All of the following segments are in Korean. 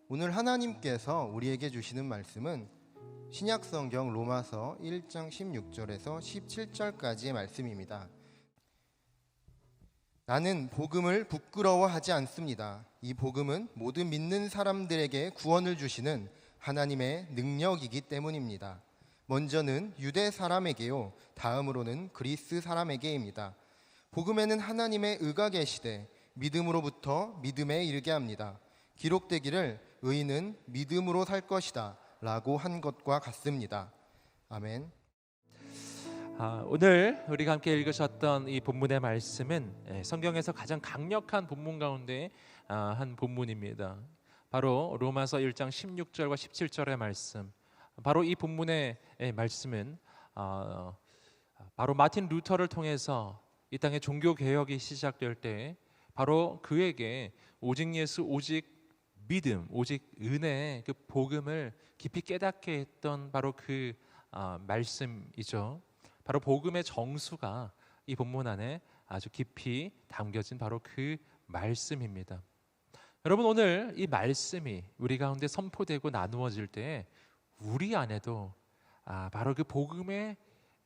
오늘 하나님께서 우리에게 주시는 말씀은 신약성경 로마서 1장 16절에서 17절까지의 말씀입니다. 나는 복음을 부끄러워하지 않습니다. 이 복음은 모든 믿는 사람들에게 구원을 주시는 하나님의 능력이기 때문입니다. 먼저는 유대 사람에게요, 다음으로는 그리스 사람에게입니다. 복음에는 하나님의 의가 계시되 믿음으로부터 믿음에 이르게 합니다. 기록되기를 의인은 믿음으로 살 것이다 라고 한 것과 같습니다. 아멘. 오늘 우리가 함께 읽으셨던 이 본문의 말씀은 성경에서 가장 강력한 본문 가운데 한 본문입니다. 바로 로마서 1장 16절과 17절의 말씀. 바로 이 본문의 말씀은 바로 마틴 루터를 통해서 이 땅의 종교 개혁이 시작될 때 바로 그에게 오직 예수, 오직 믿음, 오직 은혜의 그 복음을 깊이 깨닫게 했던 바로 그 말씀이죠. 바로 복음의 정수가 이 본문 안에 아주 깊이 담겨진 바로 그 말씀입니다. 여러분, 오늘 이 말씀이 우리 가운데 선포되고 나누어질 때 우리 안에도 바로 그 복음의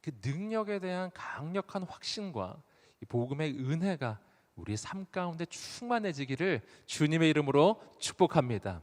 그 능력에 대한 강력한 확신과 이 복음의 은혜가 우리 삶 가운데 충만해지기를 주님의 이름으로 축복합니다.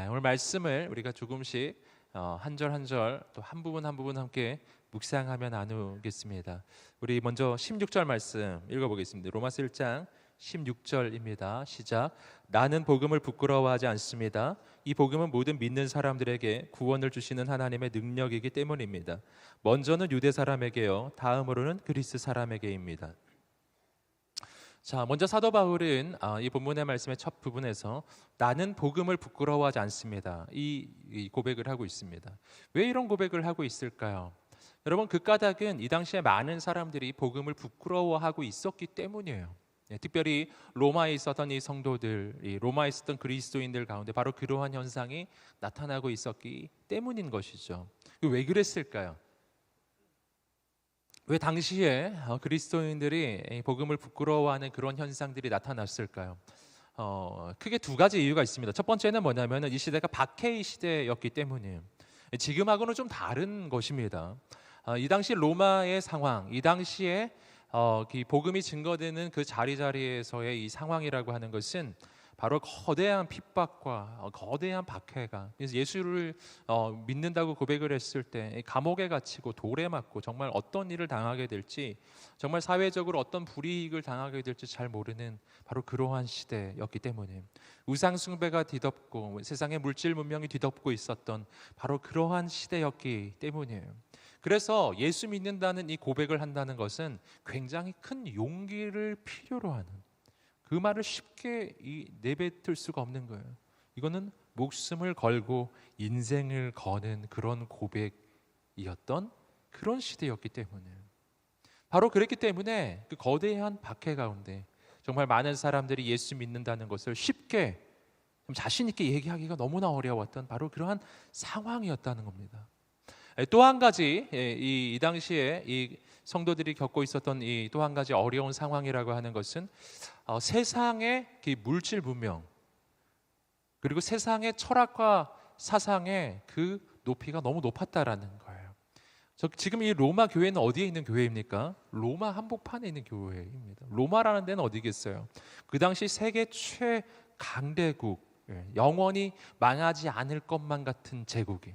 오늘 말씀을 우리가 조금씩 한 절 한 절 또 한 부분 한 부분 함께 묵상하며 나누겠습니다. 우리 먼저 16절 말씀 읽어보겠습니다. 로마서 1장 16절입니다. 시작. 나는 복음을 부끄러워하지 않습니다. 이 복음은 모든 믿는 사람들에게 구원을 주시는 하나님의 능력이기 때문입니다. 먼저는 유대 사람에게요, 다음으로는 그리스 사람에게입니다. 자, 먼저 사도 바울은 이 본문의 말씀의 첫 부분에서 나는 복음을 부끄러워하지 않습니다, 이 고백을 하고 있습니다. 왜 이런 고백을 하고 있을까요? 여러분, 그 까닭은 이 당시에 많은 사람들이 복음을 부끄러워하고 있었기 때문이에요. 특별히 로마에 있었던 이 성도들, 이 로마에 있었던 그리스도인들 가운데 바로 그러한 현상이 나타나고 있었기 때문인 것이죠. 왜 그랬을까요? 왜 당시에 그리스도인들이 복음을 부끄러워하는 그런 현상들이 나타났을까요? 크게 두 가지 이유가 있습니다. 첫 번째는 뭐냐면 이 시대가 박해의 시대였기 때문이에요. 지금하고는 좀 다른 것입니다. 이 당시 로마의 상황, 이 당시에 복음이 증거되는 그 자리자리에서의 이 상황이라고 하는 것은 바로 거대한 핍박과 거대한 박해가, 그래서 예수를 믿는다고 고백을 했을 때 감옥에 갇히고 돌에 맞고 정말 어떤 일을 당하게 될지, 정말 사회적으로 어떤 불이익을 당하게 될지 잘 모르는 바로 그러한 시대였기 때문에 우상 숭배가 뒤덮고 세상의 물질 문명이 뒤덮고 있었던 바로 그러한 시대였기 때문이에요. 그래서 예수 믿는다는 이 고백을 한다는 것은 굉장히 큰 용기를 필요로 하는, 그 말을 쉽게 내뱉을 수가 없는 거예요. 이거는 목숨을 걸고 인생을 거는 그런 고백이었던 그런 시대였기 때문에, 바로 그랬기 때문에 그 거대한 박해 가운데 정말 많은 사람들이 예수 믿는다는 것을 쉽게 자신 있게 얘기하기가 너무나 어려웠던 바로 그러한 상황이었다는 겁니다. 또 한 가지, 이 당시에 이 성도들이 겪고 있었던 이 또 한 가지 어려운 상황이라고 하는 것은 세상의 물질 문명, 그리고 세상의 철학과 사상의 그 높이가 너무 높았다라는 거예요. 지금 이 로마 교회는 어디에 있는 교회입니까? 로마 한복판에 있는 교회입니다. 로마라는 데는 어디겠어요? 그 당시 세계 최강대국, 영원히 망하지 않을 것만 같은 제국이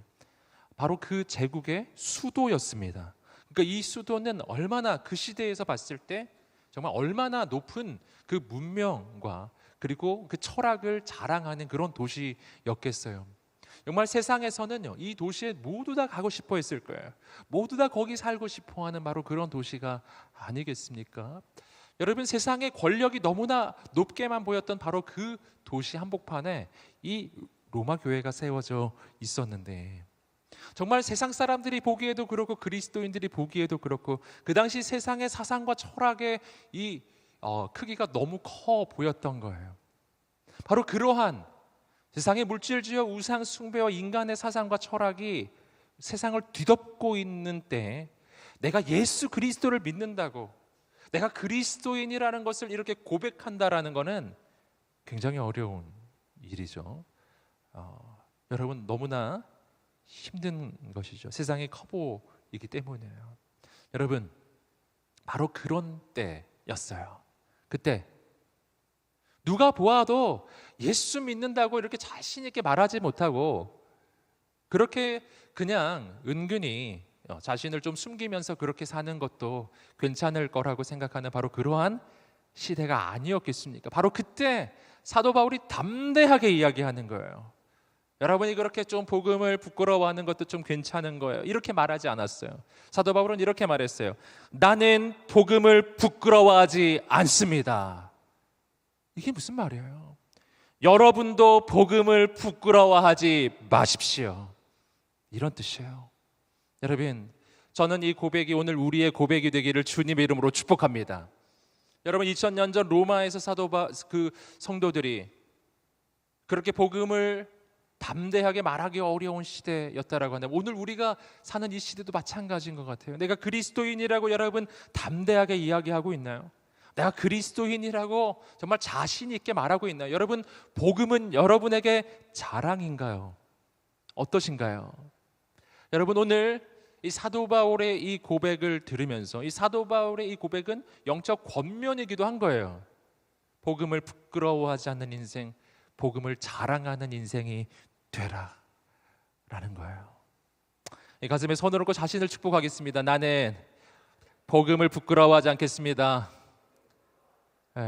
바로 그 제국의 수도였습니다. 그러니까 이 수도는 얼마나 그 시대에서 봤을 때 정말 얼마나 높은 그 문명과 그리고 그 철학을 자랑하는 그런 도시였겠어요. 정말 세상에서는요, 이 도시에 모두 다 가고 싶어 했을 거예요. 모두 다 거기 살고 싶어 하는 바로 그런 도시가 아니겠습니까? 여러분, 세상의 권력이 너무나 높게만 보였던 바로 그 도시 한복판에 이 로마 교회가 세워져 있었는데, 정말 세상 사람들이 보기에도 그렇고 그리스도인들이 보기에도 그렇고 그 당시 세상의 사상과 철학의 이 크기가 너무 커 보였던 거예요. 바로 그러한 세상의 물질주의, 우상 숭배와 인간의 사상과 철학이 세상을 뒤덮고 있는 때 내가 예수 그리스도를 믿는다고, 내가 그리스도인이라는 것을 이렇게 고백한다라는 것은 굉장히 어려운 일이죠. 여러분 너무나 힘든 것이죠. 세상이 커 보이기 때문이에요. 여러분 바로 그런 때였어요. 그때 누가 보아도 예수 믿는다고 이렇게 자신 있게 말하지 못하고 그렇게 그냥 은근히 자신을 좀 숨기면서 그렇게 사는 것도 괜찮을 거라고 생각하는 바로 그러한 시대가 아니었겠습니까? 바로 그때 사도 바울이 담대하게 이야기하는 거예요. 여러분이 그렇게 좀 복음을 부끄러워하는 것도 좀 괜찮은 거예요. 이렇게 말하지 않았어요. 사도 바울은 이렇게 말했어요. 나는 복음을 부끄러워하지 않습니다. 이게 무슨 말이에요? 여러분도 복음을 부끄러워하지 마십시오. 이런 뜻이에요. 여러분, 저는 이 고백이 오늘 우리의 고백이 되기를 주님의 이름으로 축복합니다. 여러분 2000년 전 로마에서 그 성도들이 그렇게 복음을 담대하게 말하기 어려운 시대였다라고 한다면 오늘 우리가 사는 이 시대도 마찬가지인 것 같아요. 내가 그리스도인이라고 여러분 담대하게 이야기하고 있나요? 내가 그리스도인이라고 정말 자신 있게 말하고 있나요? 여러분 복음은 여러분에게 자랑인가요? 어떠신가요? 여러분 오늘 이 사도 바울의 이 고백을 들으면서 이 사도 바울의 이 고백은 영적 권면이기도 한 거예요. 복음을 부끄러워하지 않는 인생, 복음을 자랑하는 인생이 되라 라는 거예요. 이 가슴에 손을 얹고 자신을 축복하겠습니다. 나는 복음을 부끄러워하지 않겠습니다.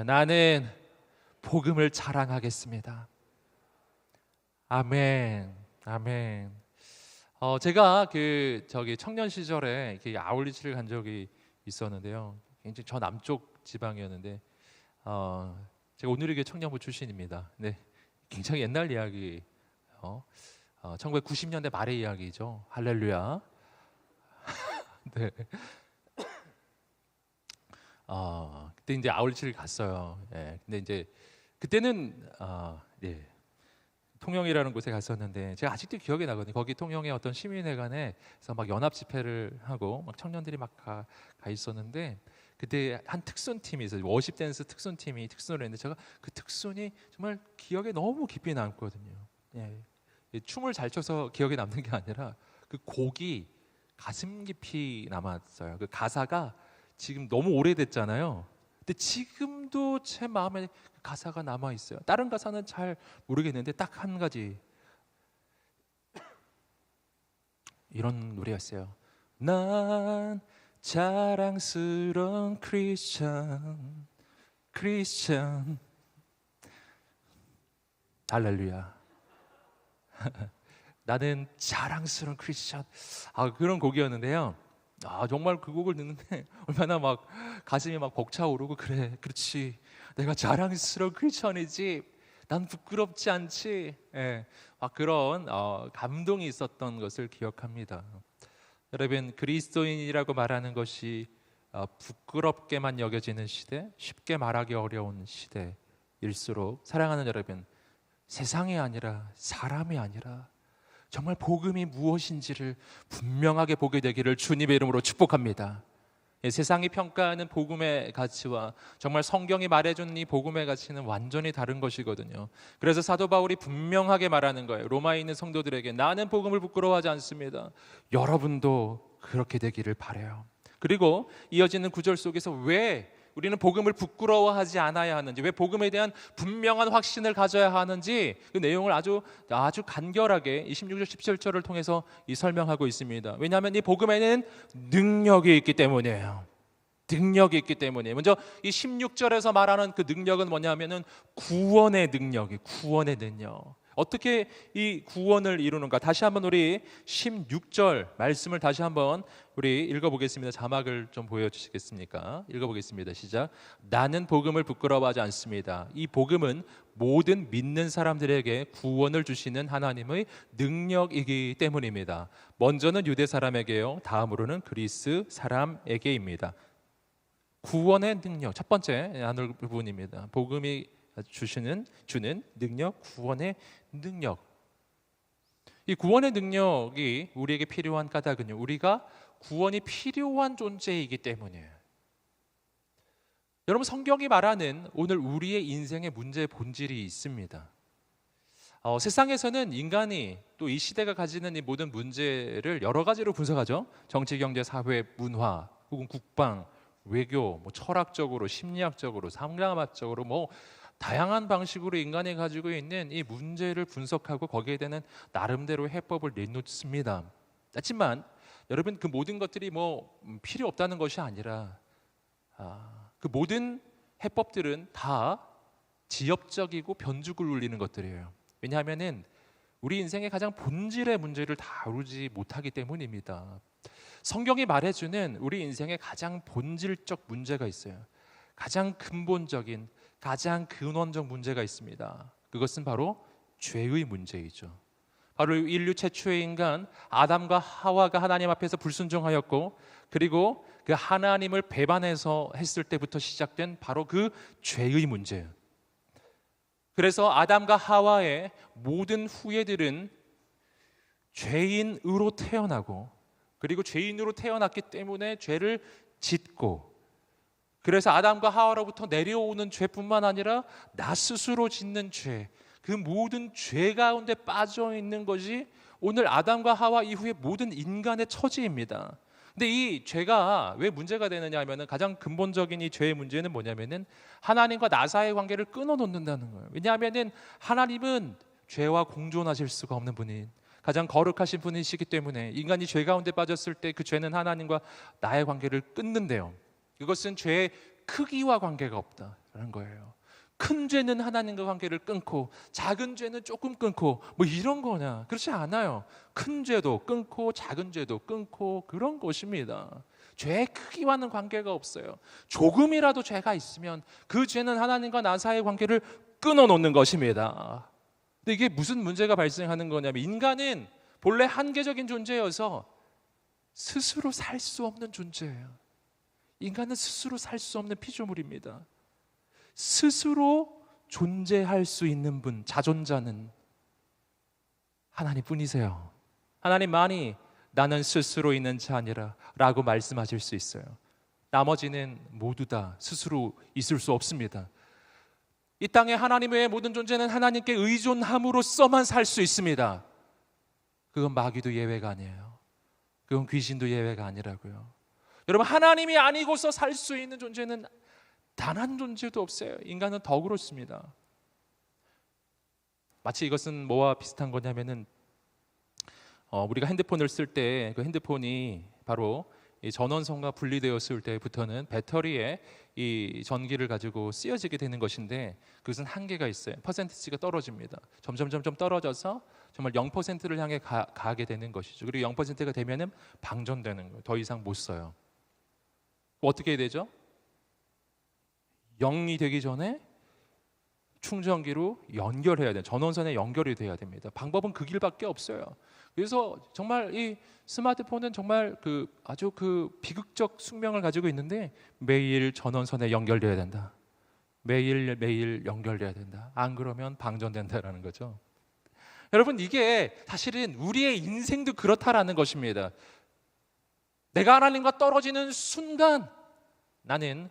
나는 복음을 자랑하겠습니다. 아멘. 아멘. 제가 청년 시절에 아울리치를 간 적이 있었는데요. 굉장히 저 남쪽 지방이었는데 제가 온누리교회 청년부 출신입니다. 네, 굉장히 옛날 이야기. 1990년대 말의 이야기죠. 할렐루야. 네. 그때 이제 아울리치를 갔어요. 예. 근데 이제 그때는 네. 통영이라는 곳에 갔었는데 제가 아직도 기억이 나거든요. 거기 통영의 어떤 시민회관에서 막 연합 집회를 하고 막 청년들이 막 가 있었는데 그때 한 특순 팀이 있어요. 워십 댄스 특순 팀이 특순을 했는데 제가 그 특순이 정말 기억에 너무 깊이 남거든요. 예. 춤을 잘 춰서 기억에 남는 게 아니라 그 곡이 가슴 깊이 남았어요. 그 가사가 지금 너무 오래됐잖아요. 근데 지금도 제 마음에 가사가 남아 있어요. 다른 가사는 잘 모르겠는데 딱 한 가지 이런 노래였어요. 난 자랑스러운 크리스천 할렐루야. 나는 자랑스러운 크리스천. 그런 곡이었는데요. 정말 그 곡을 듣는데 얼마나 막 가슴이 막 벅차오르고 그래, 그렇지. 내가 자랑스러운 크리스천이지. 난 부끄럽지 않지. 예, 막 그런 감동이 있었던 것을 기억합니다. 여러분 그리스도인이라고 말하는 것이 부끄럽게만 여겨지는 시대, 쉽게 말하기 어려운 시대일수록 사랑하는 여러분, 세상이 아니라 사람이 아니라 정말 복음이 무엇인지를 분명하게 보게 되기를 주님의 이름으로 축복합니다. 세상이 평가하는 복음의 가치와 정말 성경이 말해주는 이 복음의 가치는 완전히 다른 것이거든요. 그래서 사도 바울이 분명하게 말하는 거예요. 로마에 있는 성도들에게 나는 복음을 부끄러워하지 않습니다. 여러분도 그렇게 되기를 바라요. 그리고 이어지는 구절 속에서 왜 우리는 복음을 부끄러워하지 않아야 하는지, 왜 복음에 대한 분명한 확신을 가져야 하는지 그 내용을 아주 간결하게 이 16절 17절을 통해서 설명하고 있습니다. 왜냐하면 이 복음에는 능력이 있기 때문이에요. 능력이 있기 때문에 먼저 이 16절에서 말하는 그 능력은 뭐냐면은 구원의 능력이 구원의 능력. 어떻게 이 구원을 이루는가? 다시 한번 우리 16절 말씀을 다시 한번 우리 읽어보겠습니다. 자막을 좀 보여주시겠습니까? 읽어보겠습니다. 시작. 나는 복음을 부끄러워하지 않습니다. 이 복음은 모든 믿는 사람들에게 구원을 주시는 하나님의 능력이기 때문입니다. 먼저는 유대 사람에게요, 다음으로는 그리스 사람에게입니다. 구원의 능력, 첫 번째 나눌 부분입니다. 복음이 주는 능력, 구원의 능력. 이 구원의 능력이 우리에게 필요한 까닭은요, 우리가 구원이 필요한 존재이기 때문이에요. 여러분 성경이 말하는 오늘 우리의 인생의 문제의 본질이 있습니다. 세상에서는 인간이 또 이 시대가 가지는 이 모든 문제를 여러 가지로 분석하죠. 정치, 경제, 사회, 문화, 혹은 국방, 외교, 뭐 철학적으로, 심리학적으로, 상담학적으로 뭐 다양한 방식으로 인간이 가지고 있는 이 문제를 분석하고 거기에 대한 나름대로 해법을 내놓습니다. 하지만 여러분, 그 모든 것들이 뭐 필요 없다는 것이 아니라 그 모든 해법들은 다 지엽적이고 변죽을 울리는 것들이에요. 왜냐하면은 우리 인생의 가장 본질의 문제를 다루지 못하기 때문입니다. 성경이 말해주는 우리 인생의 가장 본질적 문제가 있어요. 가장 근본적인, 가장 근원적 문제가 있습니다. 그것은 바로 죄의 문제이죠. 바로 인류 최초의 인간 아담과 하와가 하나님 앞에서 불순종하였고, 그리고 그 하나님을 배반해서 했을 때부터 시작된 바로 그 죄의 문제예요. 그래서 아담과 하와의 모든 후예들은 죄인으로 태어나고, 그리고 죄인으로 태어났기 때문에 죄를 짓고, 그래서 아담과 하와로부터 내려오는 죄뿐만 아니라 나 스스로 짓는 죄, 그 모든 죄 가운데 빠져 있는 것이 오늘 아담과 하와 이후의 모든 인간의 처지입니다. 근데 이 죄가 왜 문제가 되느냐 하면은 가장 근본적인 이 죄의 문제는 뭐냐면은 하나님과 나 사이의 관계를 끊어 놓는다는 거예요. 왜냐하면은 하나님은 죄와 공존하실 수가 없는 분인, 가장 거룩하신 분이시기 때문에 인간이 죄 가운데 빠졌을 때 그 죄는 하나님과 나의 관계를 끊는데요. 이것은 죄의 크기와 관계가 없다라는 거예요. 큰 죄는 하나님과 관계를 끊고 작은 죄는 조금 끊고 뭐 이런 거냐? 그렇지 않아요. 큰 죄도 끊고 작은 죄도 끊고 그런 것입니다. 죄의 크기와는 관계가 없어요. 조금이라도 죄가 있으면 그 죄는 하나님과 나 사이의 관계를 끊어놓는 것입니다. 근데 이게 무슨 문제가 발생하는 거냐면, 인간은 본래 한계적인 존재여서 스스로 살 수 없는 존재예요. 인간은 스스로 살 수 없는 피조물입니다. 스스로 존재할 수 있는 분, 자존자는 하나님뿐이세요. 하나님만이 나는 스스로 있는 자 아니라 라고 말씀하실 수 있어요. 나머지는 모두 다 스스로 있을 수 없습니다. 이 땅에 하나님 외의 모든 존재는 하나님께 의존함으로써만 살 수 있습니다. 그건 마귀도 예외가 아니에요. 그건 귀신도 예외가 아니라고요. 여러분, 하나님이 아니고서 살 수 있는 존재는 단 한 존재도 없어요. 인간은 더 그렇습니다. 마치 이것은 뭐와 비슷한 거냐면은 우리가 핸드폰을 쓸 때 그 핸드폰이 바로 이 전원선과 분리되었을 때부터는 배터리에 이 전기를 가지고 쓰여지게 되는 것인데, 그것은 한계가 있어요. 퍼센티지가 떨어집니다. 점점 떨어져서 정말 0%를 향해 가게 되는 것이죠. 그리고 0%가 되면은 방전되는 거예요. 더 이상 못 써요. 어떻게 해야 되죠? 0이 되기 전에 충전기로 연결해야 돼요. 전원선에 연결이 돼야 됩니다. 방법은 그 길밖에 없어요. 그래서 정말 이 스마트폰은 정말 아주 비극적 숙명을 가지고 있는데, 매일 전원선에 연결돼야 된다. 매일 연결돼야 된다. 안 그러면 방전된다라는 거죠. 여러분, 이게 사실은 우리의 인생도 그렇다라는 것입니다. 내가 하나님과 떨어지는 순간 나는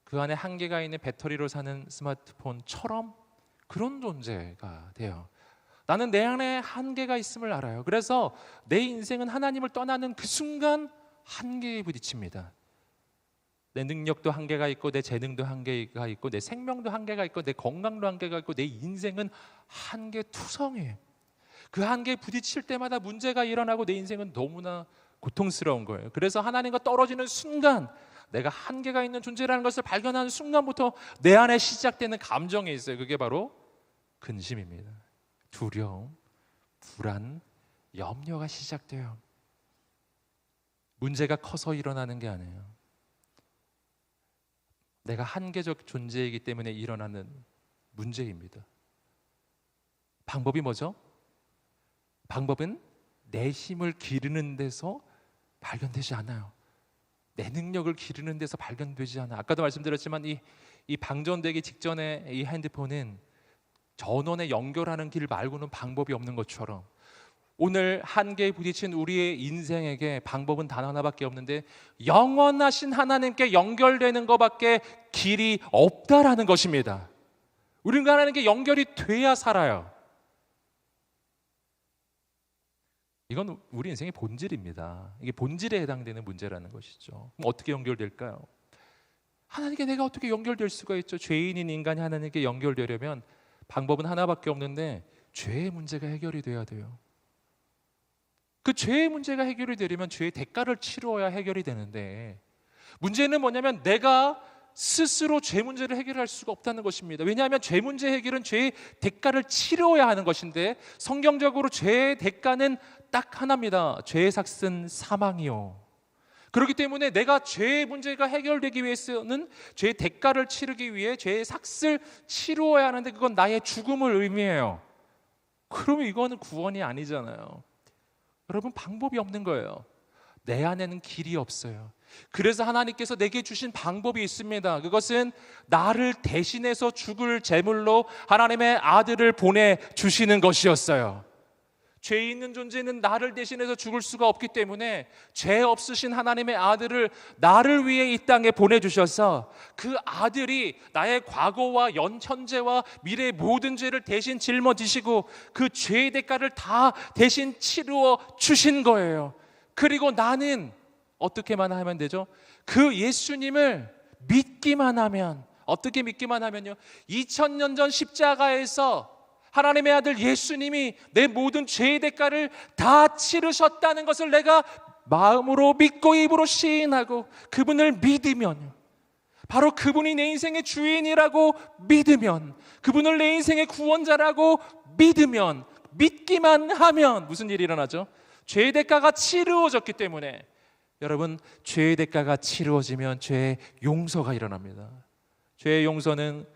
그 안에 한계가 있는 배터리로 사는 스마트폰처럼 그런 존재가 돼요. 나는 내 안에 한계가 있음을 알아요. 그래서 내 인생은 하나님을 떠나는 그 순간 한계에 부딪힙니다. 내 능력도 한계가 있고, 내 재능도 한계가 있고, 내 생명도 한계가 있고, 내 건강도 한계가 있고, 내 인생은 한계투성이에요. 그 한계에 부딪힐 때마다 문제가 일어나고 내 인생은 너무나 고통스러운 거예요. 그래서 하나님과 떨어지는 순간, 내가 한계가 있는 존재라는 것을 발견하는 순간부터 내 안에 시작되는 감정이 있어요. 그게 바로 근심입니다. 두려움, 불안, 염려가 시작돼요. 문제가 커서 일어나는 게 아니에요. 내가 한계적 존재이기 때문에 일어나는 문제입니다. 방법이 뭐죠? 방법은 내 힘을 기르는 데서 발견되지 않아요. 내 능력을 기르는 데서 발견되지 않아. 아까도 말씀드렸지만 이 방전되기 직전에 이 핸드폰은 전원에 연결하는 길 말고는 방법이 없는 것처럼, 오늘 한계에 부딪힌 우리의 인생에게 방법은 단 하나밖에 없는데, 영원하신 하나님께 연결되는 것밖에 길이 없다라는 것입니다. 우리가 하나님께 연결이 돼야 살아요. 이건 우리 인생의 본질입니다. 이게 본질에 해당되는 문제라는 것이죠. 그럼 어떻게 연결될까요? 하나님께 내가 어떻게 연결될 수가 있죠? 죄인인 인간이 하나님께 연결되려면 방법은 하나밖에 없는데 죄의 문제가 해결이 돼야 돼요. 그 죄의 문제가 해결이 되려면 죄의 대가를 치루어야 해결이 되는데, 문제는 뭐냐면 내가 스스로 죄 문제를 해결할 수가 없다는 것입니다. 왜냐하면 죄 문제 해결은 죄의 대가를 치러야 하는 것인데, 성경적으로 죄의 대가는 딱 하나입니다. 죄의 삭은 사망이요. 그렇기 때문에 내가 죄의 문제가 해결되기 위해서는 죄의 대가를 치르기 위해 죄의 삭을 치루어야 하는데, 그건 나의 죽음을 의미해요. 그러면 이거는 구원이 아니잖아요. 여러분, 방법이 없는 거예요. 내 안에는 길이 없어요. 그래서 하나님께서 내게 주신 방법이 있습니다. 그것은 나를 대신해서 죽을 제물로 하나님의 아들을 보내주시는 것이었어요. 죄 있는 존재는 나를 대신해서 죽을 수가 없기 때문에 죄 없으신 하나님의 아들을 나를 위해 이 땅에 보내주셔서, 그 아들이 나의 과거와 현재와 미래의 모든 죄를 대신 짊어지시고 그 죄의 대가를 다 대신 치루어 주신 거예요. 그리고 나는 어떻게만 하면 되죠? 그 예수님을 믿기만 하면, 어떻게 믿기만 하면요, 2000년 전 십자가에서 하나님의 아들 예수님이 내 모든 죄의 대가를 다 치르셨다는 것을 내가 마음으로 믿고 입으로 시인하고 그분을 믿으면, 바로 그분이 내 인생의 주인이라고 믿으면, 그분을 내 인생의 구원자라고 믿으면, 믿기만 하면 무슨 일이 일어나죠? 죄의 대가가 치루어졌기 때문에, 여러분, 죄의 대가가 치루어지면 죄의 용서가 일어납니다. 죄의 용서는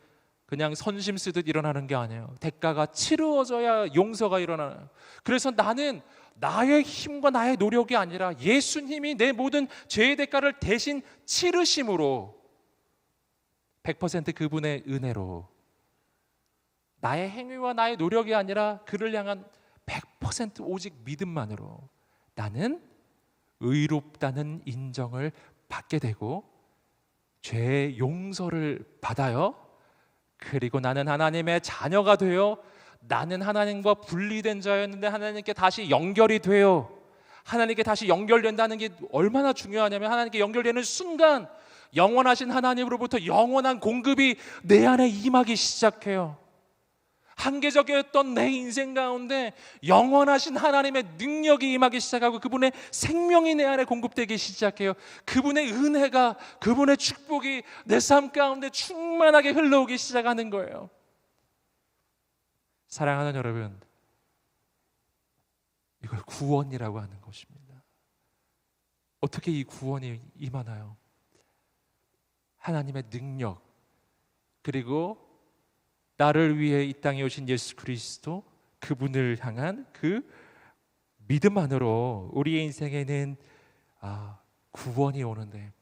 그냥 선심 쓰듯 일어나는 게 아니에요. 대가가 치루어져야 용서가 일어나요. 그래서 나는 나의 힘과 나의 노력이 아니라 예수님이 내 모든 죄의 대가를 대신 치르심으로, 100% 그분의 은혜로, 나의 행위와 나의 노력이 아니라 그를 향한 100% 오직 믿음만으로 나는 의롭다는 인정을 받게 되고 죄의 용서를 받아요. 그리고 나는 하나님의 자녀가 되어, 나는 하나님과 분리된 자였는데 하나님께 다시 연결이 돼요. 하나님께 다시 연결된다는 게 얼마나 중요하냐면, 하나님께 연결되는 순간 영원하신 하나님으로부터 영원한 공급이 내 안에 임하기 시작해요. 한계적이었던 내 인생 가운데 영원하신 하나님의 능력이 임하기 시작하고 그분의 생명이 내 안에 공급되기 시작해요. 그분의 은혜가, 그분의 축복이 내 삶 가운데 충만하게 흘러오기 시작하는 거예요. 사랑하는 여러분, 이걸 구원이라고 하는 것입니다. 어떻게 이 구원이 임하나요? 하나님의 능력, 그리고 나를 위해 이 땅에 오신 예수 그리스도, 그분을 향한 그 믿음만으로 우리의 인생에는 구원이 오는데,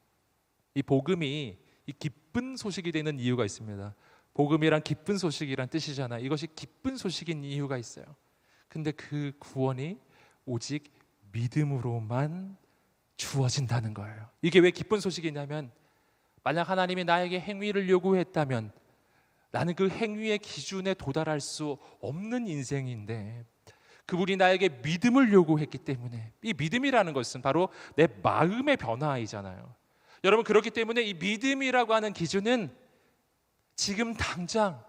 이 복음이 이 기쁜 소식이 되는 이유가 있습니다. 복음이란 기쁜 소식이란 뜻이잖아요. 이것이 기쁜 소식인 이유가 있어요. 근데 그 구원이 오직 믿음으로만 주어진다는 거예요. 이게 왜 기쁜 소식이냐면, 만약 하나님이 나에게 행위를 요구했다면 나는 그 행위의 기준에 도달할 수 없는 인생인데, 그분이 나에게 믿음을 요구했기 때문에, 이 믿음이라는 것은 바로 내 마음의 변화이잖아요. 여러분, 그렇기 때문에 이 믿음이라고 하는 기준은 지금 당장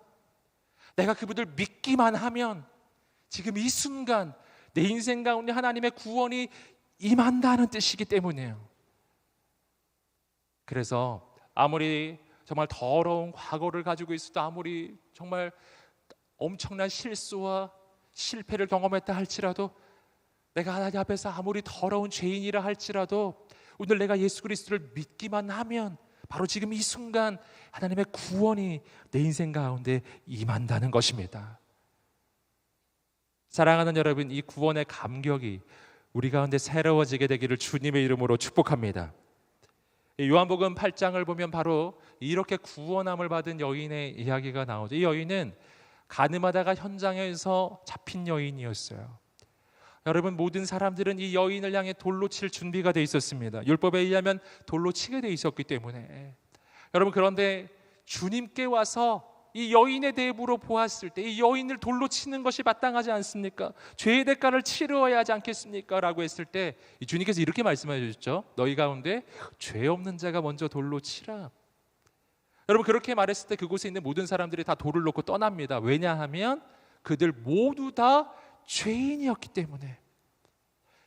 내가 그분을 믿기만 하면 지금 이 순간 내 인생 가운데 하나님의 구원이 임한다는 뜻이기 때문이에요. 그래서 아무리 정말 더러운 과거를 가지고 있어도, 아무리 정말 엄청난 실수와 실패를 경험했다 할지라도, 내가 하나님 앞에서 아무리 더러운 죄인이라 할지라도 오늘 내가 예수 그리스도를 믿기만 하면 바로 지금 이 순간 하나님의 구원이 내 인생 가운데 임한다는 것입니다. 사랑하는 여러분, 이 구원의 감격이 우리 가운데 새로워지게 되기를 주님의 이름으로 축복합니다. 요한복음 8장을 보면 바로 이렇게 구원함을 받은 여인의 이야기가 나오죠. 이 여인은 가늠하다가 현장에서 잡힌 여인이었어요. 여러분, 모든 사람들은 이 여인을 향해 돌로 칠 준비가 돼 있었습니다. 율법에 의하면 돌로 치게 돼 있었기 때문에. 여러분, 그런데 주님께 와서 이 여인에 대해 물어보았을 때 이 여인을 돌로 치는 것이 마땅하지 않습니까? 죄의 대가를 치러야 하지 않겠습니까? 라고 했을 때 이 주님께서 이렇게 말씀해 주셨죠. 너희 가운데 죄 없는 자가 먼저 돌로 치라. 여러분, 그렇게 말했을 때 그곳에 있는 모든 사람들이 다 돌을 놓고 떠납니다. 왜냐하면 그들 모두 다 죄인이었기 때문에,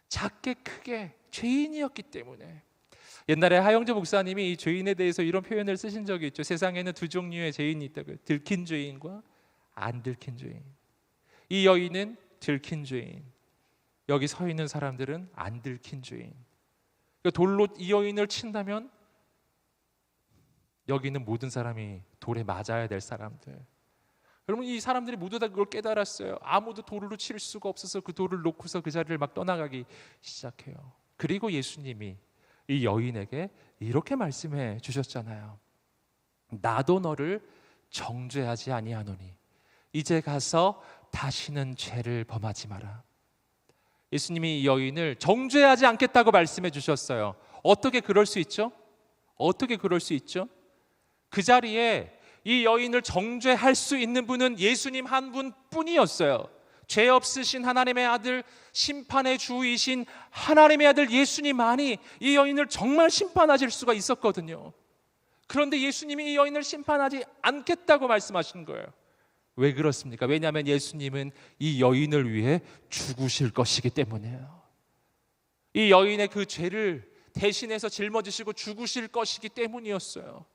작게 크게 죄인이었기 때문에. 옛날에 하영재 목사님이 이 죄인에 대해서 이런 표현을 쓰신 적이 있죠. 세상에는 두 종류의 죄인이 있다고요. 들킨 죄인과 안 들킨 죄인. 이 여인은 들킨 죄인, 여기 서 있는 사람들은 안 들킨 죄인. 그러니까 돌로 이 여인을 친다면 여기 있는 모든 사람이 돌에 맞아야 될 사람들. 여러분, 이 사람들이 모두 다 그걸 깨달았어요. 아무도 돌로 칠 수가 없어서 그 돌을 놓고서 그 자리를 막 떠나가기 시작해요. 그리고 예수님이 이 여인에게 이렇게 말씀해 주셨잖아요. 나도 너를 정죄하지 아니하노니 이제 가서 다시는 죄를 범하지 마라. 예수님이 이 여인을 정죄하지 않겠다고 말씀해 주셨어요. 어떻게 그럴 수 있죠? 어떻게 그럴 수 있죠? 그 자리에 이 여인을 정죄할 수 있는 분은 예수님 한 분뿐이었어요. 죄 없으신 하나님의 아들, 심판의 주이신 하나님의 아들 예수님만이 이 여인을 정말 심판하실 수가 있었거든요. 그런데 예수님이 이 여인을 심판하지 않겠다고 말씀하신 거예요. 왜 그렇습니까? 왜냐하면 예수님은 이 여인을 위해 죽으실 것이기 때문이에요. 이 여인의 그 죄를 대신해서 짊어지시고 죽으실 것이기 때문이었어요.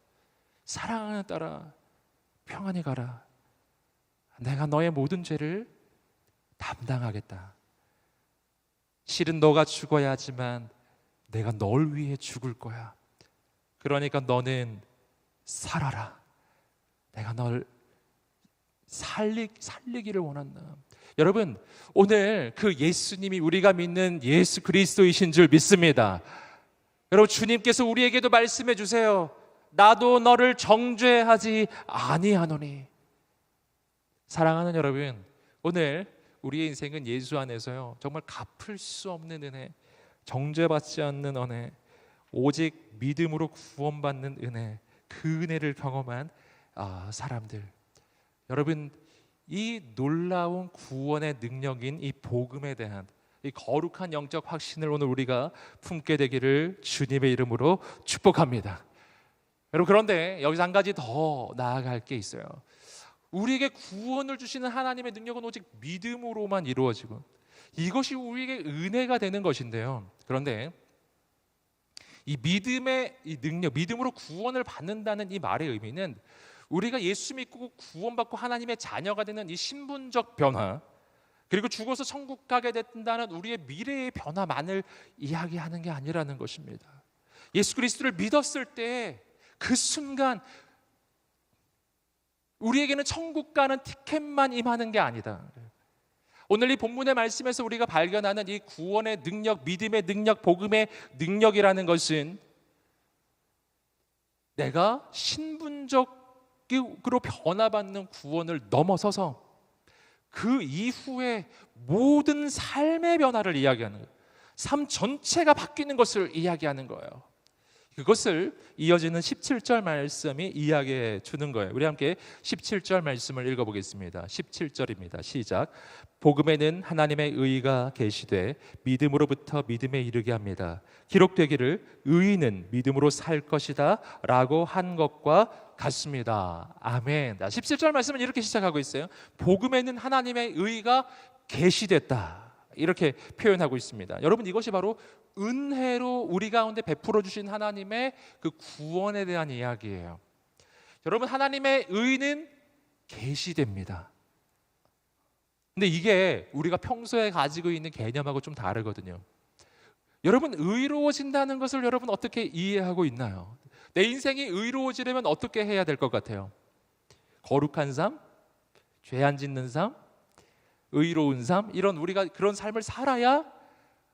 사랑하는 딸아, 평안히 가라. 내가 너의 모든 죄를 담당하겠다. 실은 너가 죽어야 하지만 내가 널 위해 죽을 거야. 그러니까 너는 살아라. 내가 널 살리기를 원한다. 여러분, 오늘 그 예수님이 우리가 믿는 예수 그리스도이신 줄 믿습니다. 여러분, 주님께서 우리에게도 말씀해 주세요. 나도 너를 정죄하지 아니하노니. 사랑하는 여러분, 오늘 우리의 인생은 예수 안에서요, 정말 갚을 수 없는 은혜, 정죄받지 않는 은혜, 오직 믿음으로 구원받는 은혜, 그 은혜를 경험한 사람들. 여러분, 이 놀라운 구원의 능력인 이 복음에 대한 이 거룩한 영적 확신을 오늘 우리가 품게 되기를 주님의 이름으로 축복합니다. 여러분, 그런데 여기서 한 가지 더 나아갈 게 있어요. 우리에게 구원을 주시는 하나님의 능력은 오직 믿음으로만 이루어지고, 이것이 우리에게 은혜가 되는 것인데요. 그런데 이 믿음의 이 능력, 믿음으로 구원을 받는다는 이 말의 의미는 우리가 예수 믿고 구원받고 하나님의 자녀가 되는 이 신분적 변화, 그리고 죽어서 천국 가게 된다는 우리의 미래의 변화만을 이야기하는 게 아니라는 것입니다. 예수 그리스도를 믿었을 때 그 순간 우리에게는 천국 가는 티켓만 임하는 게 아니다. 오늘 이 본문의 말씀에서 우리가 발견하는 이 구원의 능력, 믿음의 능력, 복음의 능력이라는 것은 내가 신분적으로 변화받는 구원을 넘어서서 그 이후에 모든 삶의 변화를 이야기하는 거예요. 삶 전체가 바뀌는 것을 이야기하는 거예요. 그것을 이어지는 17절 말씀이 이야기해 주는 거예요. 우리 함께 17절 말씀을 읽어보겠습니다. 17절입니다. 시작. 복음에는 하나님의 의가 계시되 믿음으로부터 믿음에 이르게 합니다. 기록되기를 의인은 믿음으로 살 것이다 라고 한 것과 같습니다. 아멘. 17절 말씀은 이렇게 시작하고 있어요. 복음에는 하나님의 의가 계시됐다, 이렇게 표현하고 있습니다. 여러분, 이것이 바로 은혜로 우리 가운데 베풀어 주신 하나님의 그 구원에 대한 이야기예요. 여러분, 하나님의 의는 계시됩니다. 근데 이게 우리가 평소에 가지고 있는 개념하고 좀 다르거든요. 여러분, 의로워진다는 것을 여러분 어떻게 이해하고 있나요? 내 인생이 의로워지려면 어떻게 해야 될 것 같아요? 거룩한 삶, 죄 안 짓는 삶, 의로운 삶, 이런 우리가 그런 삶을 살아야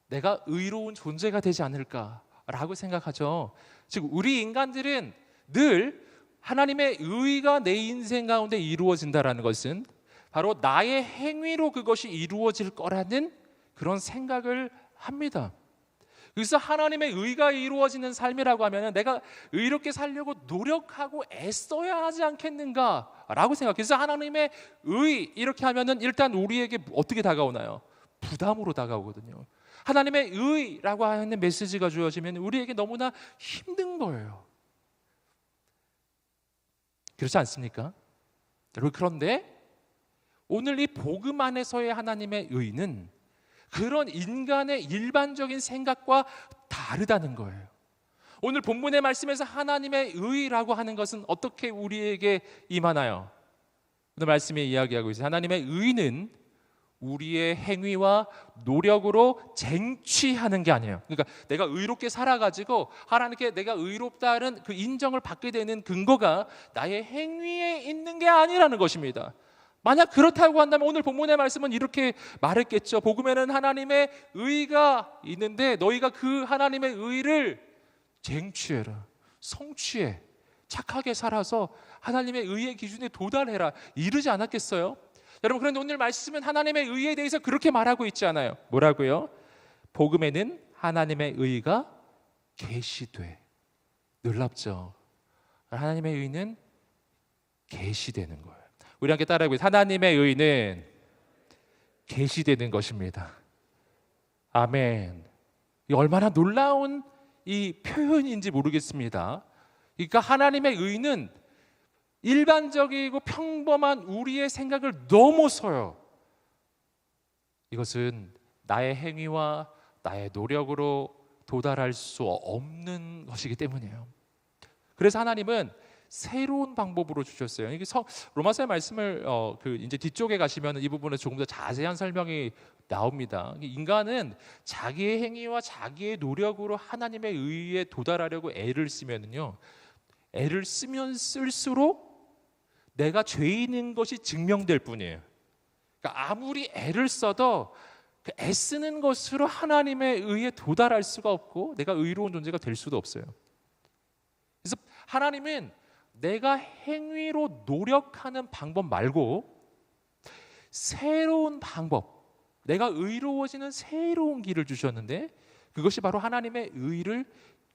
내가 의로운 존재가 되지 않을까라고 생각하죠. 즉, 우리 인간들은 늘 하나님의 의가 내 인생 가운데 이루어진다라는 것은 바로 나의 행위로 그것이 이루어질 거라는 그런 생각을 합니다. 그래서 하나님의 의가 이루어지는 삶이라고 하면 내가 의롭게 살려고 노력하고 애써야 하지 않겠는가 라고 생각해서 하나님의 의 이렇게 하면은 일단 우리에게 어떻게 다가오나요? 부담으로 다가오거든요. 하나님의 의라고 하는 메시지가 주어지면 우리에게 너무나 힘든 거예요. 그렇지 않습니까? 여러분, 그런데 오늘 이 복음 안에서의 하나님의 의는 그런 인간의 일반적인 생각과 다르다는 거예요. 오늘 본문의 말씀에서 하나님의 의라고 하는 것은 어떻게 우리에게 임하나요? 오늘 말씀에 이야기하고 있어요. 하나님의 의는 우리의 행위와 노력으로 쟁취하는 게 아니에요. 그러니까 내가 의롭게 살아가지고 하나님께 내가 의롭다는 그 인정을 받게 되는 근거가 나의 행위에 있는 게 아니라는 것입니다. 만약 그렇다고 한다면 오늘 본문의 말씀은 이렇게 말했겠죠. 복음에는 하나님의 의가 있는데 너희가 그 하나님의 의를 쟁취해라, 성취해, 착하게 살아서 하나님의 의의 기준에 도달해라, 이르지 않았겠어요? 여러분, 그런데 오늘 말씀은 하나님의 의에 대해서 그렇게 말하고 있지 않아요. 뭐라고요? 복음에는 하나님의 의가 계시돼. 놀랍죠? 하나님의 의는 계시되는 거예요. 우리 함께 따라하고 있어요. 하나님의 의는 계시되는 것입니다. 아멘. 이 얼마나 놀라운 이 표현인지 모르겠습니다. 그러니까 하나님의 의는 일반적이고 평범한 우리의 생각을 넘어서요. 이것은 나의 행위와 나의 노력으로 도달할 수 없는 것이기 때문이에요. 그래서 하나님은 새로운 방법으로 주셨어요. 이게 로마서의 말씀을 이제 뒤쪽에 가시면 이 부분에 조금 더 자세한 설명이 나옵니다. 인간은 자기의 행위와 자기의 노력으로 하나님의 의에 도달하려고 애를 쓰면은요, 애를 쓰면 쓸수록 내가 죄인인 것이 증명될 뿐이에요. 그러니까 아무리 애를 써도 그 애쓰는 것으로 하나님의 의에 도달할 수가 없고 내가 의로운 존재가 될 수도 없어요. 그래서 하나님은 내가 행위로 노력하는 방법 말고 새로운 방법, 내가 의로워지는 새로운 길을 주셨는데 그것이 바로 하나님의 의를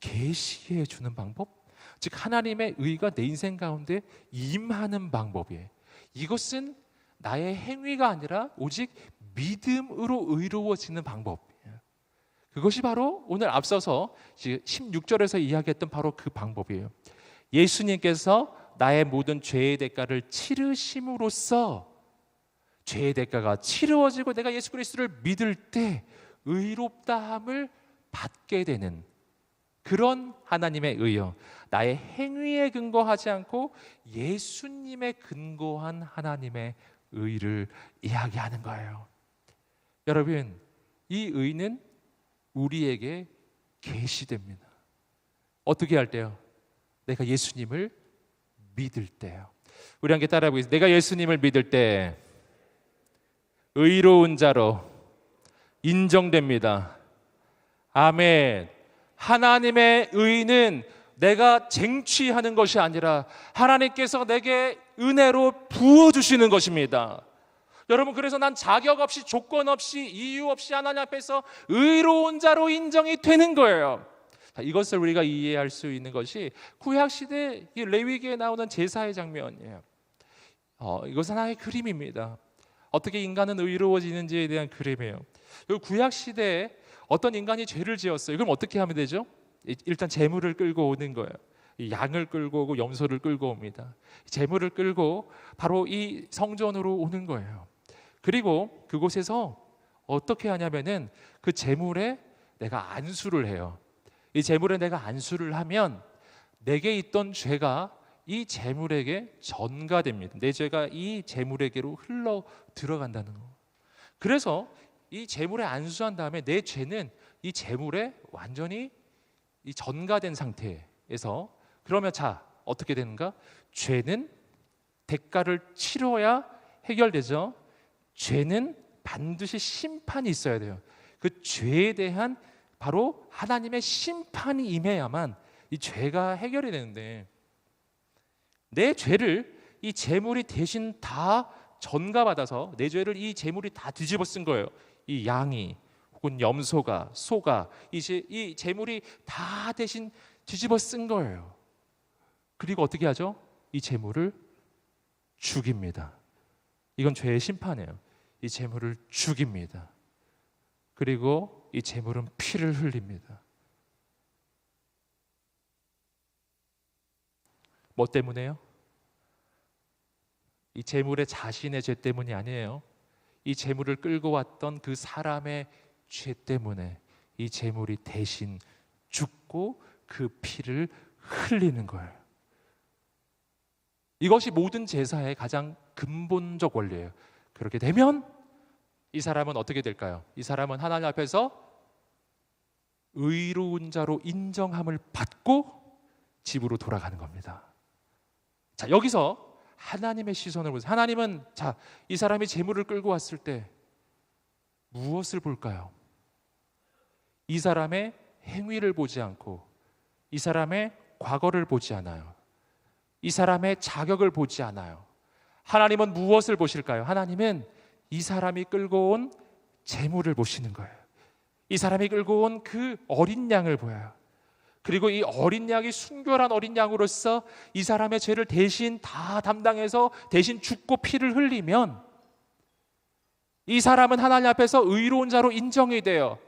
계시해 주는 방법, 즉 하나님의 의가 내 인생 가운데 임하는 방법이에요. 이것은 나의 행위가 아니라 오직 믿음으로 의로워지는 방법이에요. 그것이 바로 오늘 앞서서 16절에서 이야기했던 바로 그 방법이에요. 예수님께서 나의 모든 죄의 대가를 치르심으로써 죄의 대가가 치루어지고 내가 예수 그리스도를 믿을 때 의롭다함을 받게 되는 그런 하나님의 의요. 나의 행위에 근거하지 않고 예수님에 근거한 하나님의 의를 이야기하는 거예요. 여러분, 이 의는 우리에게 계시됩니다. 어떻게 할 때요? 내가 예수님을 믿을 때요. 우리 함께 따라해 보겠습니다. 내가 예수님을 믿을 때 의로운 자로 인정됩니다. 아멘. 하나님의 의는 내가 쟁취하는 것이 아니라 하나님께서 내게 은혜로 부어주시는 것입니다. 여러분, 그래서 난 자격 없이 조건 없이 이유 없이 하나님 앞에서 의로운 자로 인정이 되는 거예요. 이것을 우리가 이해할 수 있는 것이 구약시대 레위기에 나오는 제사의 장면이에요. 이것은 하나의 그림입니다. 어떻게 인간은 의로워지는지에 대한 그림이에요. 구약시대에 어떤 인간이 죄를 지었어요. 그럼 어떻게 하면 되죠? 일단 제물을 끌고 오는 거예요. 양을 끌고 오고 염소를 끌고 옵니다. 제물을 끌고 바로 이 성전으로 오는 거예요. 그리고 그곳에서 어떻게 하냐면은 그 제물에 내가 안수를 해요. 이 제물에 내가 안수를 하면 내게 있던 죄가 이 제물에게 전가됩니다. 내 죄가 이 제물에게로 흘러 들어간다는 거. 그래서 이 제물에 안수한 다음에 내 죄는 이 제물에 완전히 이 전가된 상태에서, 그러면 자 어떻게 되는가? 죄는 대가를 치러야 해결되죠. 죄는 반드시 심판이 있어야 돼요. 그 죄에 대한 바로 하나님의 심판이 임해야만 이 죄가 해결이 되는데, 내 죄를 이 제물이 대신 다 전가받아서 내 죄를 이 제물이 다 뒤집어 쓴 거예요. 이 양이 혹은 염소가, 소가 이 제물이 다 대신 뒤집어 쓴 거예요. 그리고 어떻게 하죠? 이 제물을 죽입니다. 이건 죄의 심판이에요. 이 재물을 죽입니다. 그리고 이 재물은 피를 흘립니다. 뭐 때문에요? 이 재물의 자신의 죄 때문이 아니에요. 이 재물을 끌고 왔던 그 사람의 죄 때문에 이 재물이 대신 죽고 그 피를 흘리는 거예요. 이것이 모든 제사의 가장 근본적 원리예요. 그렇게 되면 이 사람은 어떻게 될까요? 이 사람은 하나님 앞에서 의로운 자로 인정함을 받고 집으로 돌아가는 겁니다. 자, 여기서 하나님의 시선을 보세요. 하나님은 자, 이 사람이 재물을 끌고 왔을 때 무엇을 볼까요? 이 사람의 행위를 보지 않고 이 사람의 과거를 보지 않아요. 이 사람의 자격을 보지 않아요. 하나님은 무엇을 보실까요? 하나님은 이 사람이 끌고 온 재물을 보시는 거예요. 이 사람이 끌고 온 그 어린 양을 보여요. 그리고 이 어린 양이 순결한 어린 양으로서 이 사람의 죄를 대신 다 담당해서 대신 죽고 피를 흘리면 이 사람은 하나님 앞에서 의로운 자로 인정이 돼요.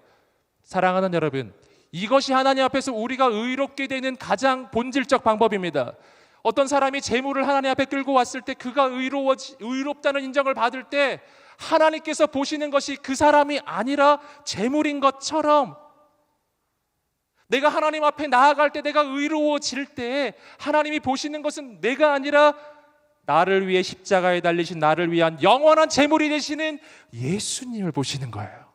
사랑하는 여러분, 이것이 하나님 앞에서 우리가 의롭게 되는 가장 본질적 방법입니다. 어떤 사람이 재물을 하나님 앞에 끌고 왔을 때 그가 의롭다는 인정을 받을 때 하나님께서 보시는 것이 그 사람이 아니라 재물인 것처럼 내가 하나님 앞에 나아갈 때 내가 의로워질 때 하나님이 보시는 것은 내가 아니라 나를 위해 십자가에 달리신 나를 위한 영원한 재물이 되시는 예수님을 보시는 거예요.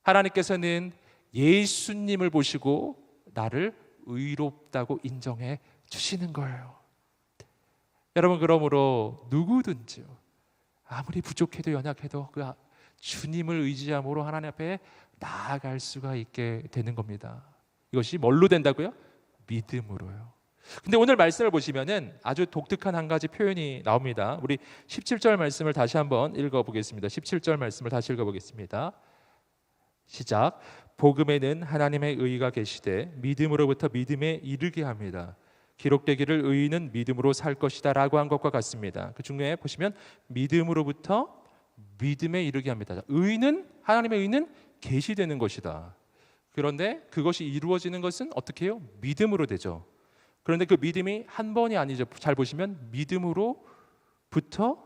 하나님께서는 예수님을 보시고 나를 의롭다고 인정해 주시는 거예요. 여러분, 그러므로 누구든지요, 아무리 부족해도 연약해도 그 주님을 의지함으로 하나님 앞에 나아갈 수가 있게 되는 겁니다. 이것이 뭘로 된다고요? 믿음으로요. 근데 오늘 말씀을 보시면은 아주 독특한 한 가지 표현이 나옵니다. 우리 17절 말씀을 다시 한번 읽어보겠습니다. 17절 말씀을 다시 읽어보겠습니다. 시작. 복음에는 하나님의 의가 계시되 믿음으로부터 믿음에 이르게 합니다. 기록되기를 의인은 믿음으로 살 것이다 라고 한 것과 같습니다. 그 중에 보시면 믿음으로부터 믿음에 이르게 합니다. 의인은, 하나님의 의인은 계시되는 것이다. 그런데 그것이 이루어지는 것은 어떻게 해요? 믿음으로 되죠. 그런데 그 믿음이 한 번이 아니죠. 잘 보시면 믿음으로부터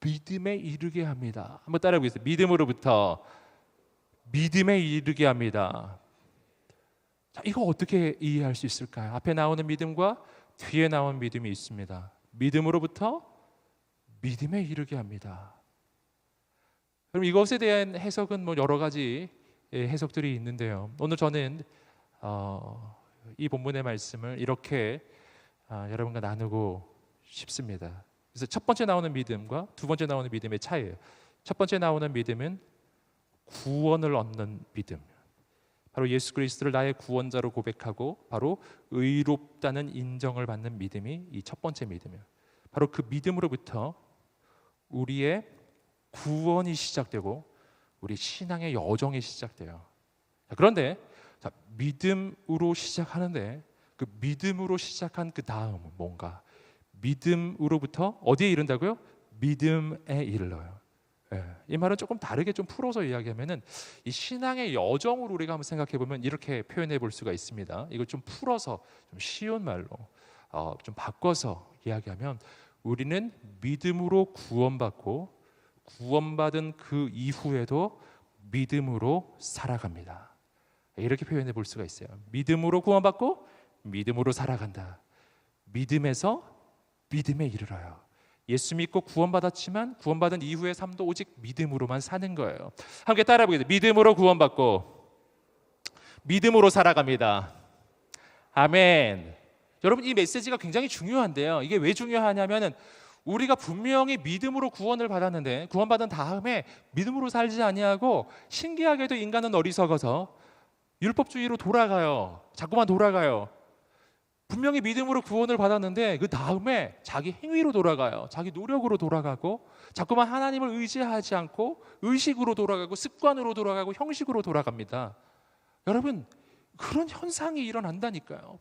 믿음에 이르게 합니다. 한번 따라해 보겠습니다. 믿음으로부터 믿음에 이르게 합니다. 자, 이거 어떻게 이해할 수 있을까요? 앞에 나오는 믿음과 뒤에 나온 믿음이 있습니다. 믿음으로부터 믿음에 이르게 합니다. 그럼 이것에 대한 해석은 뭐 여러 가지 해석들이 있는데요. 오늘 저는 이 본문의 말씀을 이렇게 여러분과 나누고 싶습니다. 그래서 첫 번째 나오는 믿음과 두 번째 나오는 믿음의 차이예요. 첫 번째 나오는 믿음은 구원을 얻는 믿음. 바로 예수 그리스도를 나의 구원자로 고백하고 바로 의롭다는 인정을 받는 믿음이 이 첫 번째 믿음이에요. 바로 그 믿음으로부터 우리의 구원이 시작되고 우리 신앙의 여정이 시작돼요. 그런데 믿음으로 시작하는데 그 믿음으로 시작한 그 다음은 뭔가? 믿음으로부터 어디에 이른다고요? 믿음에 이르러요. 이 말은 조금 다르게 좀 풀어서 이야기하면은 이 신앙의 여정으로 우리가 한번 생각해 보면 이렇게 표현해 볼 수가 있습니다. 이걸 좀 풀어서 좀 쉬운 말로 좀 바꿔서 이야기하면 우리는 믿음으로 구원받고 구원받은 그 이후에도 믿음으로 살아갑니다. 이렇게 표현해 볼 수가 있어요. 믿음으로 구원받고 믿음으로 살아간다. 믿음에서 믿음에 이르러요. 예수 믿고 구원받았지만 구원받은 이후의 삶도 오직 믿음으로만 사는 거예요. 함께 따라해 보겠습니다. 믿음으로 구원받고 믿음으로 살아갑니다. 아멘. 여러분, 이 메시지가 굉장히 중요한데요. 이게 왜 중요하냐면은 우리가 분명히 믿음으로 구원을 받았는데 구원받은 다음에 믿음으로 살지 아니하고 신기하게도 인간은 어리석어서 율법주의로 돌아가요. 자꾸만 돌아가요. 분명히 믿음으로 구원을 받았는데 그 다음에 자기 행위로 돌아가요. 자기 노력으로 돌아가고 자꾸만 하나님을 의지하지 않고 의식으로 돌아가고 습관으로 돌아가고 형식으로 돌아갑니다. 여러분, 그런 현상이 일어난다니까요.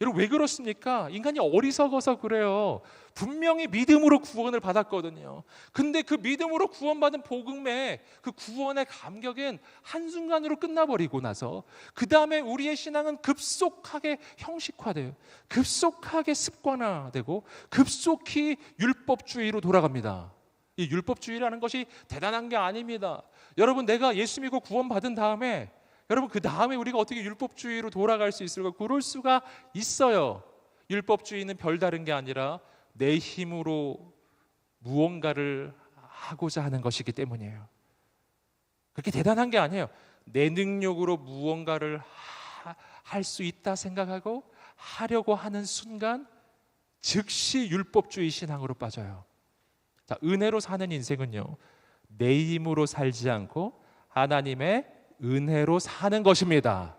여러분 왜 그렇습니까? 인간이 어리석어서 그래요. 분명히 믿음으로 구원을 받았거든요. 근데 그 믿음으로 구원받은 복음의 그 구원의 감격은 한순간으로 끝나버리고 나서 그 다음에 우리의 신앙은 급속하게 형식화돼요. 급속하게 습관화되고 급속히 율법주의로 돌아갑니다. 이 율법주의라는 것이 대단한 게 아닙니다. 여러분 내가 예수 믿고 구원받은 다음에 여러분 그 다음에 우리가 어떻게 율법주의로 돌아갈 수 있을까? 그럴 수가 있어요. 율법주의는 별다른 게 아니라 내 힘으로 무언가를 하고자 하는 것이기 때문이에요. 그렇게 대단한 게 아니에요. 내 능력으로 무언가를 할 수 있다 생각하고 하려고 하는 순간 즉시 율법주의 신앙으로 빠져요. 자, 은혜로 사는 인생은요, 내 힘으로 살지 않고 하나님의 은혜로 사는 것입니다.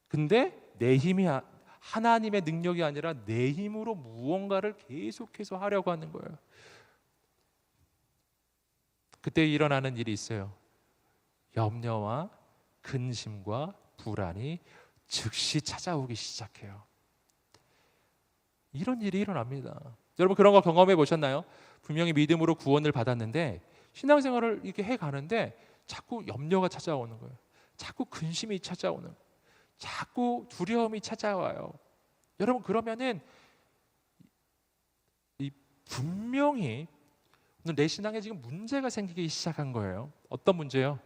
근데 내 힘이 하나님의 능력이 아니라 내 힘으로 무언가를 계속해서 하려고 하는 거예요. 그때 일어나는 일이 있어요. 염려와 근심과 불안이 즉시 찾아오기 시작해요. 이런 일이 일어납니다. 여러분 그런 거 경험해 보셨나요? 분명히 믿음으로 구원을 받았는데 신앙생활을 이렇게 해가는데 자꾸 염려가 찾아오는 거예요. 자꾸 근심이 찾아오는 거예요. 자꾸 두려움이 찾아와요. 여러분 그러면은 분명히 오늘 내 신앙에 지금 문제가 생기기 시작한 거예요. 어떤 문제요?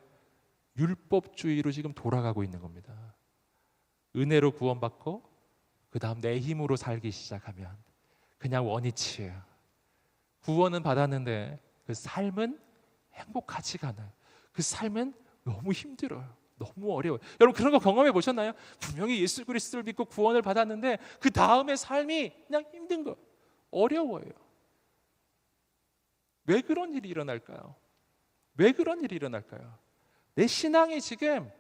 율법주의로 지금 돌아가고 있는 겁니다. 은혜로 구원받고 그 다음 내 힘으로 살기 시작하면 그냥 원위치예요. 구원은 받았는데 그 삶은 행복하지가 않아요. 그 삶은 너무 힘들어요. 너무 어려워요. 여러분 그런 거 경험해 보셨나요? 분명히 예수 그리스도를 믿고 구원을 받았는데 그 다음에 삶이 그냥 힘든 거, 어려워요. 왜 그런 일이 일어날까요? 왜 그런 일이 일어날까요? 내 신앙이 지금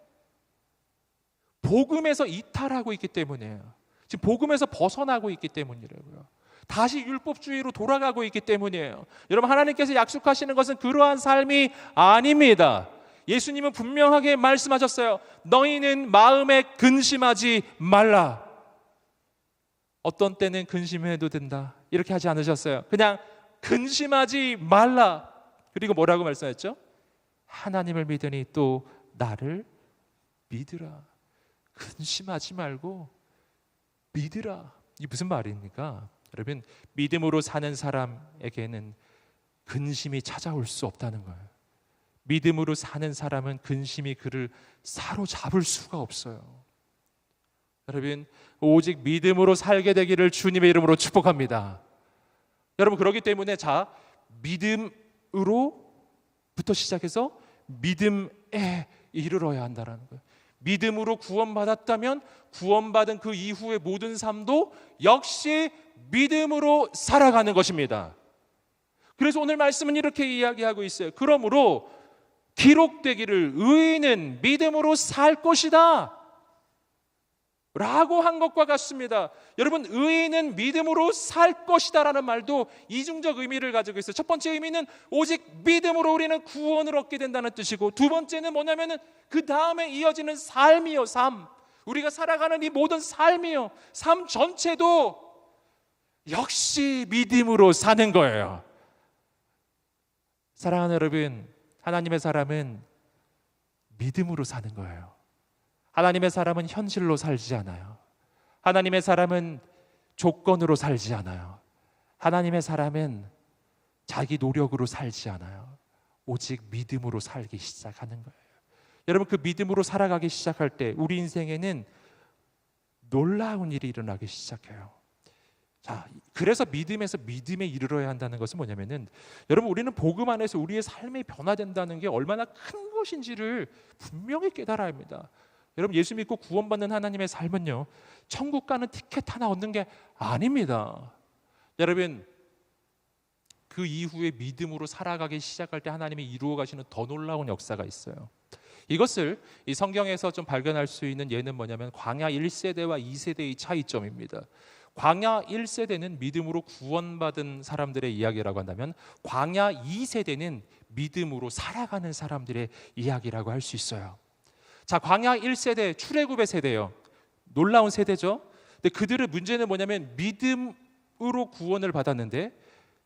복음에서 이탈하고 있기 때문이에요. 지금 복음에서 벗어나고 있기 때문이라고요. 다시 율법주의로 돌아가고 있기 때문이에요. 여러분 하나님께서 약속하시는 것은 그러한 삶이 아닙니다. 예수님은 분명하게 말씀하셨어요. 너희는 마음에 근심하지 말라. 어떤 때는 근심해도 된다 이렇게 하지 않으셨어요. 그냥 근심하지 말라. 그리고 뭐라고 말씀하셨죠? 하나님을 믿으니 또 나를 믿으라. 근심하지 말고 믿으라. 이게 무슨 말입니까? 여러분 믿음으로 사는 사람에게는 근심이 찾아올 수 없다는 거예요. 믿음으로 사는 사람은 근심이 그를 사로잡을 수가 없어요. 여러분 오직 믿음으로 살게 되기를 주님의 이름으로 축복합니다. 여러분 그렇기 때문에 자 믿음으로부터 시작해서 믿음에 이르러야 한다는 거예요. 믿음으로 구원받았다면 구원받은 그 이후의 모든 삶도 역시 믿음으로 살아가는 것입니다. 그래서 오늘 말씀은 이렇게 이야기하고 있어요. 그러므로 기록되기를 의인은 믿음으로 살 것이다 라고 한 것과 같습니다. 여러분 의인은 믿음으로 살 것이다 라는 말도 이중적 의미를 가지고 있어요. 첫 번째 의미는 오직 믿음으로 우리는 구원을 얻게 된다는 뜻이고, 두 번째는 뭐냐면은 그 다음에 이어지는 삶이요, 삶. 우리가 살아가는 이 모든 삶이요, 삶 전체도 역시 믿음으로 사는 거예요. 사랑하는 여러분, 하나님의 사람은 믿음으로 사는 거예요. 하나님의 사람은 현실로 살지 않아요. 하나님의 사람은 조건으로 살지 않아요. 하나님의 사람은 자기 노력으로 살지 않아요. 오직 믿음으로 살기 시작하는 거예요. 여러분 그 믿음으로 살아가기 시작할 때 우리 인생에는 놀라운 일이 일어나기 시작해요. 자, 그래서 믿음에서 믿음에 이르러야 한다는 것은 뭐냐면은 여러분 우리는 복음 안에서 우리의 삶이 변화된다는 게 얼마나 큰 것인지를 분명히 깨달아야 합니다. 여러분 예수 믿고 구원받는 하나님의 삶은요 천국 가는 티켓 하나 얻는 게 아닙니다. 여러분 그 이후에 믿음으로 살아가기 시작할 때 하나님이 이루어 가시는 더 놀라운 역사가 있어요. 이것을 이 성경에서 좀 발견할 수 있는 예는 뭐냐면 광야 1세대와 2세대의 차이점입니다. 광야 1세대는 믿음으로 구원받은 사람들의 이야기라고 한다면 광야 2세대는 믿음으로 살아가는 사람들의 이야기라고 할 수 있어요. 자, 광야 1세대 출애굽의 세대예요. 놀라운 세대죠. 근데 그들의 문제는 뭐냐면 믿음으로 구원을 받았는데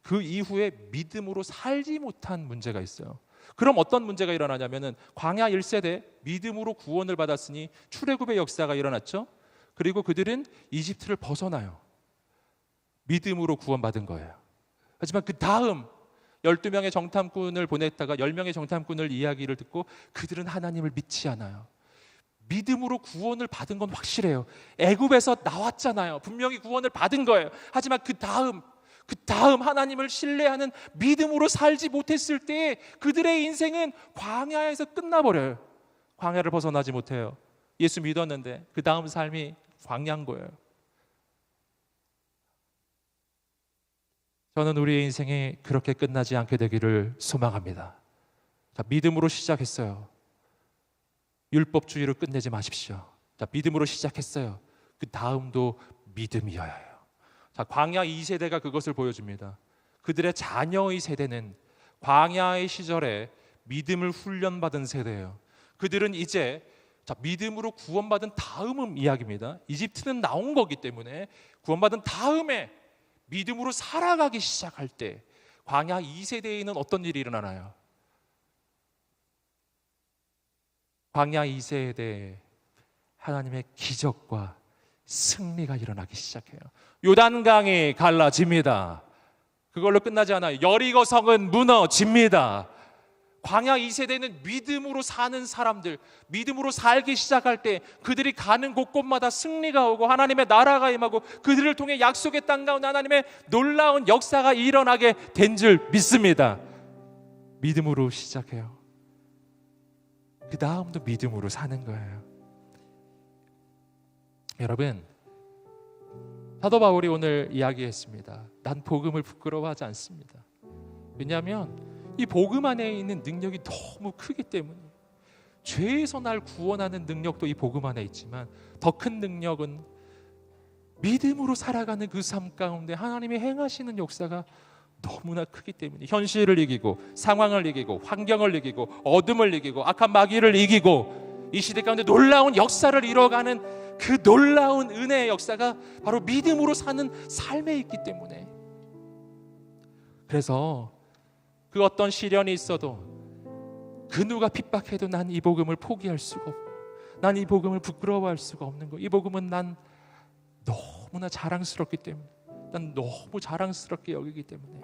그 이후에 믿음으로 살지 못한 문제가 있어요. 그럼 어떤 문제가 일어나냐면은 광야 1세대 믿음으로 구원을 받았으니 출애굽의 역사가 일어났죠. 그리고 그들은 이집트를 벗어나요. 믿음으로 구원받은 거예요. 하지만 그 다음 12명의 정탐꾼을 보냈다가 10명의 정탐꾼을 이야기를 듣고 그들은 하나님을 믿지 않아요. 믿음으로 구원을 받은 건 확실해요. 애굽에서 나왔잖아요. 분명히 구원을 받은 거예요. 하지만 그 다음 하나님을 신뢰하는 믿음으로 살지 못했을 때 그들의 인생은 광야에서 끝나버려요. 광야를 벗어나지 못해요. 예수 믿었는데 그 다음 삶이 광야인 거예요. 저는 우리의 인생이 그렇게 끝나지 않게 되기를 소망합니다. 자, 믿음으로 시작했어요. 율법주의로 끝내지 마십시오. 자, 믿음으로 시작했어요. 그 다음도 믿음이어야 해요. 자, 광야 2세대가 그것을 보여줍니다. 그들의 자녀의 세대는 광야의 시절에 믿음을 훈련받은 세대예요. 그들은 이제 믿음으로 구원받은 다음은 이야기입니다. 이집트는 나온 거기 때문에 구원받은 다음에 믿음으로 살아가기 시작할 때 광야 2세대에는 어떤 일이 일어나나요? 광야 2세대에 하나님의 기적과 승리가 일어나기 시작해요. 요단강이 갈라집니다. 그걸로 끝나지 않아요. 여리고 성은 무너집니다. 광야 2세대는 믿음으로 사는 사람들, 믿음으로 살기 시작할 때 그들이 가는 곳곳마다 승리가 오고 하나님의 나라가 임하고 그들을 통해 약속의 땅 가운데 하나님의 놀라운 역사가 일어나게 된 줄 믿습니다. 믿음으로 시작해요. 그 다음도 믿음으로 사는 거예요. 여러분, 사도 바울이 오늘 이야기했습니다. 난 복음을 부끄러워하지 않습니다. 왜냐하면 이 복음 안에 있는 능력이 너무 크기 때문에 죄에서 날 구원하는 능력도 이 복음 안에 있지만 더 큰 능력은 믿음으로 살아가는 그 삶 가운데 하나님이 행하시는 역사가 너무나 크기 때문에 현실을 이기고 상황을 이기고 환경을 이기고 어둠을 이기고 악한 마귀를 이기고 이 시대 가운데 놀라운 역사를 이뤄가는 그 놀라운 은혜의 역사가 바로 믿음으로 사는 삶에 있기 때문에 그래서 그 어떤 시련이 있어도 그 누가 핍박해도 난 이 복음을 포기할 수가 없고 난 이 복음을 부끄러워할 수가 없는 거. 이 복음은 난 너무나 자랑스럽기 때문에 난 너무 자랑스럽게 여기기 때문에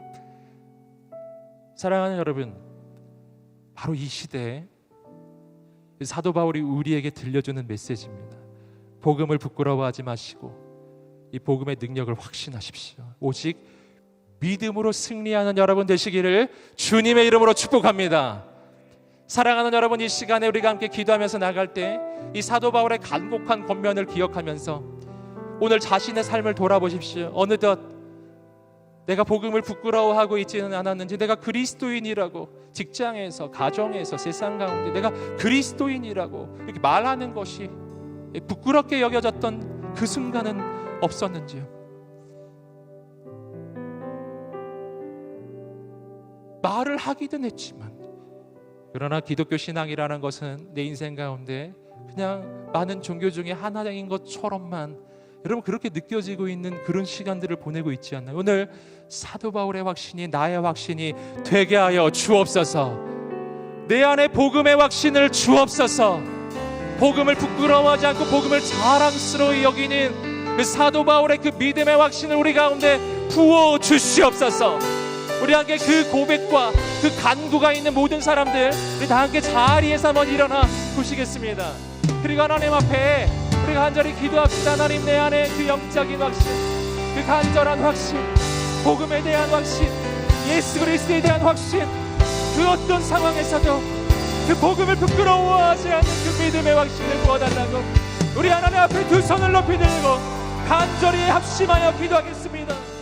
사랑하는 여러분, 바로 이 시대에 사도 바울이 우리에게 들려주는 메시지입니다. 복음을 부끄러워하지 마시고 이 복음의 능력을 확신하십시오. 오직 믿음으로 승리하는 여러분 되시기를 주님의 이름으로 축복합니다. 사랑하는 여러분, 이 시간에 우리가 함께 기도하면서 나갈 때 이 사도 바울의 간곡한 권면을 기억하면서 오늘 자신의 삶을 돌아보십시오. 어느덧 내가 복음을 부끄러워하고 있지는 않았는지, 내가 그리스도인이라고 직장에서, 가정에서, 세상 가운데 내가 그리스도인이라고 이렇게 말하는 것이 부끄럽게 여겨졌던 그 순간은 없었는지요? 말을 하기는 했지만, 그러나 기독교 신앙이라는 것은 내 인생 가운데 그냥 많은 종교 중에 하나인 것처럼만 여러분 그렇게 느껴지고 있는 그런 시간들을 보내고 있지 않나요? 오늘 사도 바울의 확신이 나의 확신이 되게 하여 주옵소서. 내 안에 복음의 확신을 주옵소서. 복음을 부끄러워하지 않고 복음을 자랑스러이 여기는 그 사도 바울의 그 믿음의 확신을 우리 가운데 부어 주시옵소서. 우리 함께 그 고백과 그 간구가 있는 모든 사람들, 우리 다 함께 자리에서 한번 일어나 보시겠습니다. 그리고 하나님 앞에 우리가 간절히 기도합시다. 하나님, 내 안에 그 영적인 확신, 그 간절한 확신, 복음에 대한 확신, 예수 그리스도에 대한 확신, 그 어떤 상황에서도 그 복음을 부끄러워하지 않는 그 믿음의 확신을 부어달라고 우리 하나님 앞에 두 손을 높이 들고 간절히 합심하여 기도하겠습니다.